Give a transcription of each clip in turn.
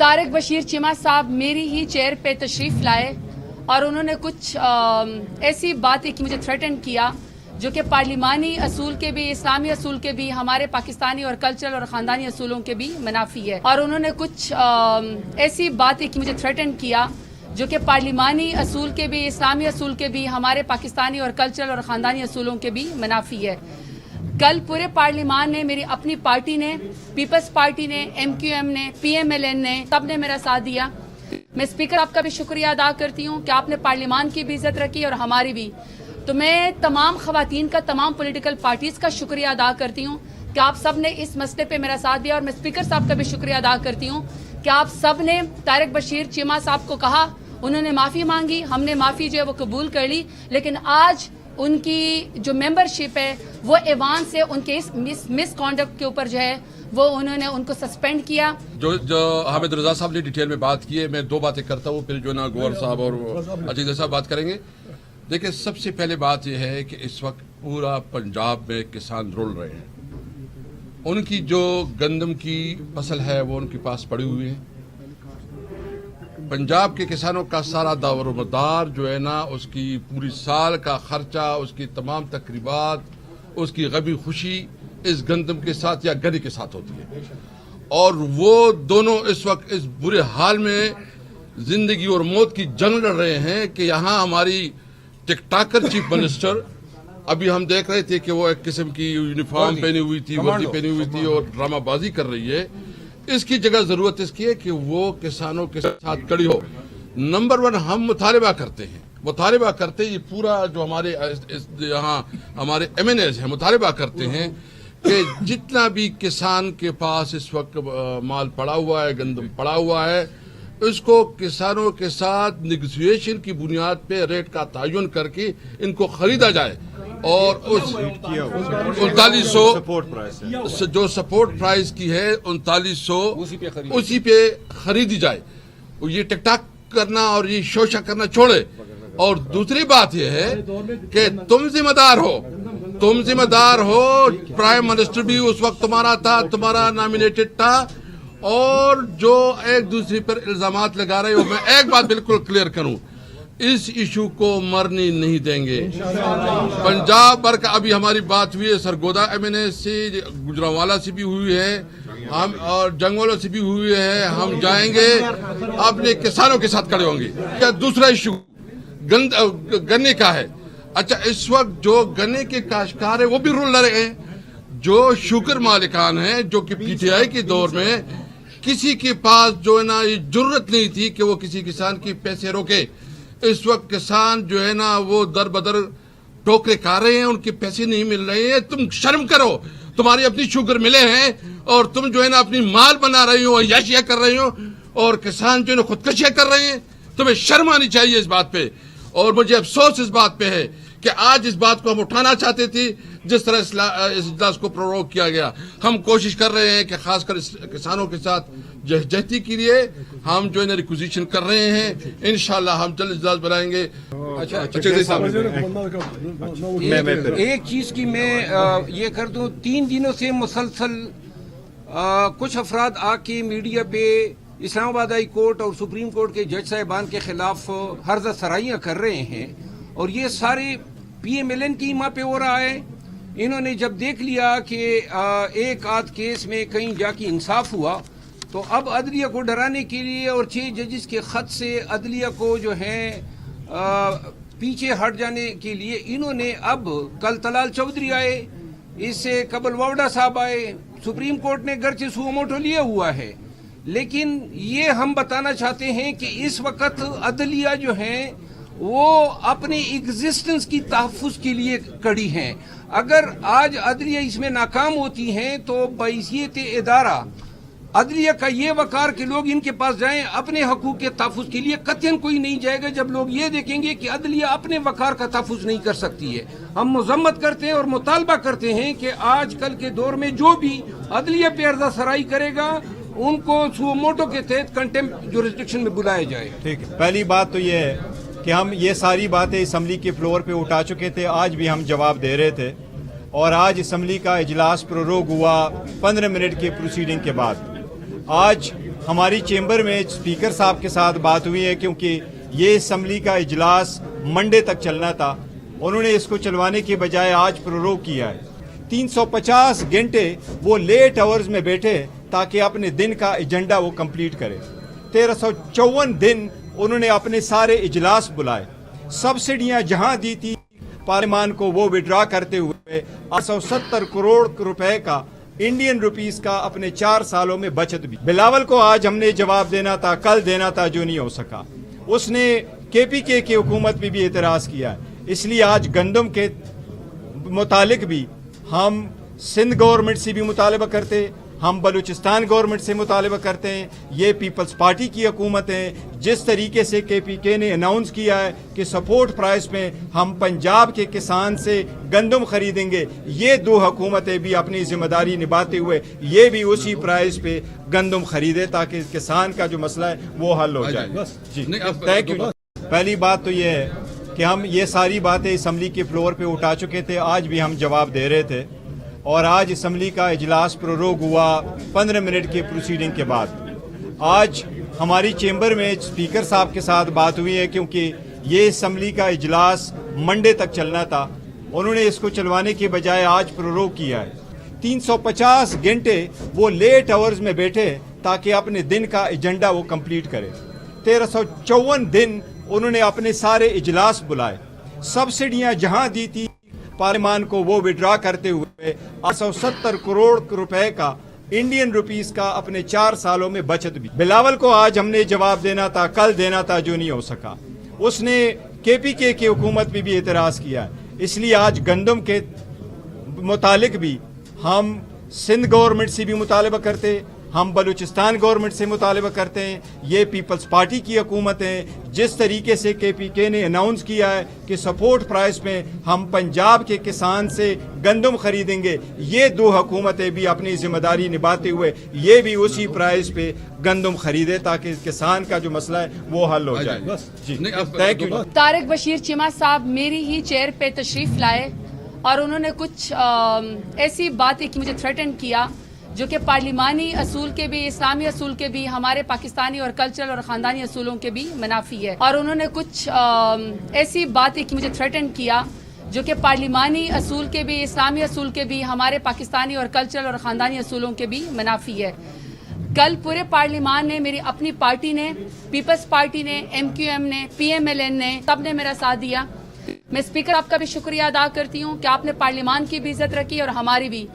तारिक बशीर चीमा साहब मेरी ही चेयर पे तशरीफ़ लाए और उन्होंने कुछ ऐसी बातें की, मुझे थ्रेटन किया जो कि पार्लिमानी असूल के भी, इस्लामी असूल के भी, हमारे पाकिस्तानी और कल्चरल और ख़ानदानी असूलों के भी मुनाफी है। और उन्होंने कुछ ऐसी बातें की, मुझे थ्रेटन किया जो कि पार्लिमानी असूल के भी, इस्लामी असूल के भी, हमारे पाकिस्तानी और कल्चरल और ख़ानदानी असूलों के भी मुनाफी है। कल पूरे पार्लिमान ने, मेरी अपनी पार्टी ने, पीपल्स पार्टी ने, MQM ने, PMLN ने, सब ने मेरा साथ दिया। मैं स्पीकर आपका भी शुक्रिया अदा करती हूँ कि आपने पार्लिमान की भी इज़्ज़त रखी और हमारी भी। तो मैं तमाम ख़वातीन का, तमाम पॉलिटिकल पार्टीज़ का शुक्रिया अदा करती हूँ कि आप सब ने इस मसले पे मेरा साथ दिया। और मैं स्पीकर साहब का भी शुक्रिया अदा करती हूँ कि आप सब ने तारिक बशीर चीमा साहब को कहा, उन्होंने माफ़ी मांगी, हमने माफ़ी जो है वो कबूल कर ली, लेकिन आज उनकी जो मेंबरशिप है वो ऐवान से उनके इस मिसकॉन्डक्ट के ऊपर जो है वो उन्होंने उनको सस्पेंड किया। जो हामिद रजा साहब ने डिटेल में बात की है, मैं दो बातें करता हूँ, फिर जो ना गौर साहब और अजीज साहब बात करेंगे। देखिए, सबसे पहले बात यह है कि इस वक्त पूरा पंजाब में किसान रुल रहे हैं। उनकी जो गंदम की फसल है वो उनके पास पड़ी हुई है। पंजाब के किसानों का सारा दारोमदार जो है ना, उसकी पूरी साल का खर्चा, उसकी तमाम तकरीबात, उसकी गमी खुशी इस गंदम के साथ या गन्ने के साथ होती है। और वो दोनों इस वक्त इस बुरे हाल में जिंदगी और मौत की जंग लड़ रहे हैं कि यहाँ हमारी टिकटाकर चीफ मिनिस्टर, अभी हम देख रहे थे कि वो एक किस्म की यूनिफॉर्म पहनी हुई थी, वर्दी पहनी हुई थी और ड्रामाबाजी कर रही है। इसकी जगह जरूरत इसकी है कि वो किसानों के साथ खड़ी हो। नंबर 1 हम मुतालबा करते हैं, ये पूरा जो हमारे यहाँ हमारे MNAs हैं मुतालबा करते हैं कि जितना भी किसान के पास इस वक्त माल पड़ा हुआ है, गंदम पड़ा हुआ है, इसको किसानों के साथ निगोशिएशन की बुनियाद पे रेट का तयन करके इनको खरीदा जाए और उस 3900 जो सपोर्ट प्राइस की है 3900 उसी पे खरीदी जाए। ये टिकटाक करना और ये शोषा करना छोड़े। और दूसरी बात यह है कि तुम जिम्मेदार हो। प्राइम मिनिस्टर भी उस वक्त तुम्हारा था, तुम्हारा नॉमिनेटेड था, और जो एक दूसरे पर इल्जामात लगा रहे हो, मैं एक बात बिल्कुल क्लियर करूं, इस इशू को मरने नहीं देंगे। पंजाब भर का अभी हमारी बात हुई है सरगोदा MNA से, गुजरांवाला से भी हुई है, हम और जंगवाला से भी हुई है। हम जाएंगे, अपने किसानों के साथ खड़े होंगे। क्या दूसरा इशू गन्ने का है। अच्छा, इस वक्त जो गन्ने के काश्तकार है वो भी रुल रहे हैं। जो शुगर मालिकान हैं, जो कि PTI के दौर में किसी के पास जो है ना ये जरूरत नहीं थी कि वो किसी किसान की पैसे रोके, इस वक्त किसान जो है ना वो दर बदर टोकरे खा रहे हैं, उनके पैसे नहीं मिल रहे हैं। तुम शर्म करो, तुम्हारी अपनी शुगर मिले हैं और तुम जो है ना अपनी माल बना रही हो, याशिया कर रही हो, और किसान जो है ना खुदकशियां कर रहे हैं। तुम्हें शर्म आनी चाहिए इस बात पे। और मुझे अफसोस इस बात पे है कि आज इस बात को हम उठाना चाहते थे, जिस तरह इस इजलास को प्रोरोग किया गया। हम कोशिश कर रहे हैं कि खासकर किसानों के साथ जहती के लिए हम जो है रिक्विजिशन कर रहे हैं। इंशाल्लाह हम जल्द इजलास बनाएंगे। एक चीज की मैं ये कर दूं, 3 दिनों से मुसलसल कुछ अफराद आके मीडिया पे इस्लामाबाद हाई कोर्ट और सुप्रीम कोर्ट के जज साहिबान के खिलाफ हर्जा सराइयाँ कर रहे हैं, और ये सारे PMLN की हिमा पे हो रहा है। इन्होंने जब देख लिया कि एक आध केस में कहीं जाके इंसाफ हुआ, तो अब अदलिया को डराने के लिए और 6 जजेस के खत से अदलिया को जो है पीछे हट जाने के लिए इन्होंने अब कल तलाल चौधरी आए, इससे कबल वावड़ा साहब आए। सुप्रीम कोर्ट ने गर्चे सुमोटो लिया हुआ है, लेकिन ये हम बताना चाहते हैं कि इस वक्त अदलिया जो है वो अपने एग्जिस्टेंस की तहफ़्फ़ुज़ के लिए कड़ी हैं। अगर आज अदलिया इसमें नाकाम होती हैं तो बहैसियत इदारा अदलिया का ये वकार कि लोग इनके पास जाएं अपने हकूक़ के तहफ़्फ़ुज़ के लिए, कतई कोई नहीं जाएगा जब लोग ये देखेंगे कि अदलिया अपने वकार का तहफ़्फ़ुज़ नहीं कर सकती है। हम मज़म्मत करते हैं और मुतालबा करते हैं कि आज कल के दौर में जो भी अदलिया पे अर्ज़ा सराई करेगा उनको सुमोटो के तहत कंटेम्प्ट जुरिस्डिक्शन में बुलाया जाए। ठीक है, पहली बात तो ये है कि हम ये सारी बातें असम्बली के फ्लोर पे उठा चुके थे, आज भी हम जवाब दे रहे थे, और आज असम्बली का इजलास प्रोरोग हुआ 15 मिनट की प्रोसीडिंग के बाद। आज ہماری چیمبر میں اسپیکر صاحب کے ساتھ بات ہوئی ہے کیونکہ یہ اسمبلی کا اجلاس منڈے تک چلنا تھا. انہوں نے اس کو چلوانے کے بجائے آج پروروگ کیا ہے. 350 گھنٹے وہ لیٹ آورز میں بیٹھے تاکہ اپنے دن کا ایجنڈا وہ کمپلیٹ کرے. 1354 دن انہوں نے اپنے سارے اجلاس بلائے. سبسڈیاں جہاں دی تھی پارلیمان کو وہ وڈرا کرتے ہوئے 870 کروڑ روپے کا انڈین روپیز کا اپنے 4 سالوں میں بچت بھی. بلاول کو آج ہم نے جواب دینا تھا، کل دینا تھا، جو نہیں ہو سکا. اس نے KPK کی حکومت پہ بھی اعتراض کیا ہے. اس لیے آج گندم کے متعلق بھی ہم سندھ گورنمنٹ سے بھی مطالبہ کرتے، ہم بلوچستان گورنمنٹ سے مطالبہ کرتے ہیں. یہ پیپلز پارٹی کی حکومت ہے. جس طریقے سے KPK نے اناؤنس کیا ہے کہ سپورٹ پرائس میں ہم پنجاب کے کسان سے گندم خریدیں گے، یہ دو حکومتیں بھی اپنی ذمہ داری نبھاتے ہوئے یہ بھی اسی پرائس پہ گندم خریدے تاکہ کسان کا جو مسئلہ ہے وہ حل ہو جائے. جی تھینک یو. پہلی بات تو یہ ہے کہ ہم یہ ساری باتیں اسمبلی کے فلور پہ اٹھا چکے تھے، آج بھی ہم جواب دے رہے تھے. اور آج اسمبلی کا اجلاس پروروگ ہوا 15 منٹ کے پروسیڈنگ کے بعد. آج ہماری چیمبر میں اسپیکر صاحب کے ساتھ بات ہوئی ہے کیونکہ یہ اسمبلی کا اجلاس منڈے تک چلنا تھا. انہوں نے اس کو چلوانے کے بجائے آج پروروگ کیا ہے. 350 گھنٹے وہ لیٹ آورز میں بیٹھے تاکہ اپنے دن کا ایجنڈا وہ کمپلیٹ کرے. 1354 دن انہوں نے اپنے سارے اجلاس بلائے. سبسڈیاں جہاں دی تھی پارلیمان کو وہ وڈرا کرتے ہوئے 870 کروڑ روپے کا انڈین روپیز کا اپنے 4 سالوں میں بچت بھی. بلاول کو آج ہم نے جواب دینا تھا، کل دینا تھا، جو نہیں ہو سکا. اس نے KPK کی حکومت پہ بھی اعتراض کیا ہے. اس لیے آج گندم کے متعلق بھی ہم سندھ گورنمنٹ سے بھی مطالبہ کرتے، ہم بلوچستان گورنمنٹ سے مطالبہ کرتے ہیں. یہ پیپلز پارٹی کی حکومت ہے. جس طریقے سے KPK نے اناؤنس کیا ہے کہ سپورٹ پرائس میں ہم پنجاب کے کسان سے گندم خریدیں گے، یہ دو حکومتیں بھی اپنی ذمہ داری نبھاتے ہوئے یہ بھی اسی پرائس پہ گندم خریدے تاکہ کسان کا جو مسئلہ ہے وہ حل ہو جائے. جی تھینک یو. طارق بشیر چیمہ صاحب میری ہی چیئر پہ تشریف لائے اور انہوں نے کچھ ایسی باتیں کی، مجھے تھریٹن کیا جو کہ پارلیمانی اصول کے بھی، اسلامی اصول کے بھی، ہمارے پاکستانی اور کلچرل اور خاندانی اصولوں کے بھی منافی ہے. اور انہوں نے کچھ ایسی باتیں کی، مجھے تھریٹن کیا جو کہ پارلیمانی اصول کے بھی، اسلامی اصول کے بھی، ہمارے پاکستانی اور کلچرل اور خاندانی اصولوں کے بھی منافی ہے. کل پورے پارلیمان نے، میری اپنی پارٹی نے، پیپلز پارٹی نے، MQM نے، PMLN نے، سب نے میرا ساتھ دیا. میں اسپیکر آپ کا بھی شکریہ ادا کرتی ہوں کہ آپ نے پارلیمان کی بھی عزت رکھی اور ہماری بھی.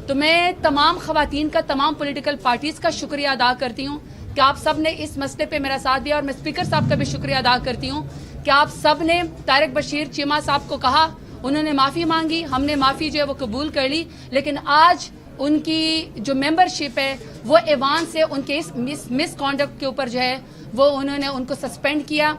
تو میں تمام خواتین کا، تمام پولیٹیکل پارٹیز کا شکریہ ادا کرتی ہوں کہ آپ سب نے اس مسئلے پہ میرا ساتھ دیا. اور میں اسپیکر صاحب کا بھی شکریہ ادا کرتی ہوں کہ آپ سب نے طارق بشیر چیمہ صاحب کو کہا، انہوں نے معافی مانگی، ہم نے معافی جو ہے وہ قبول کر لی. لیکن آج ان کی جو ممبرشپ ہے وہ ایوان سے ان کے اس مس کانڈکٹ کے اوپر جو ہے وہ انہوں نے ان کو سسپینڈ کیا.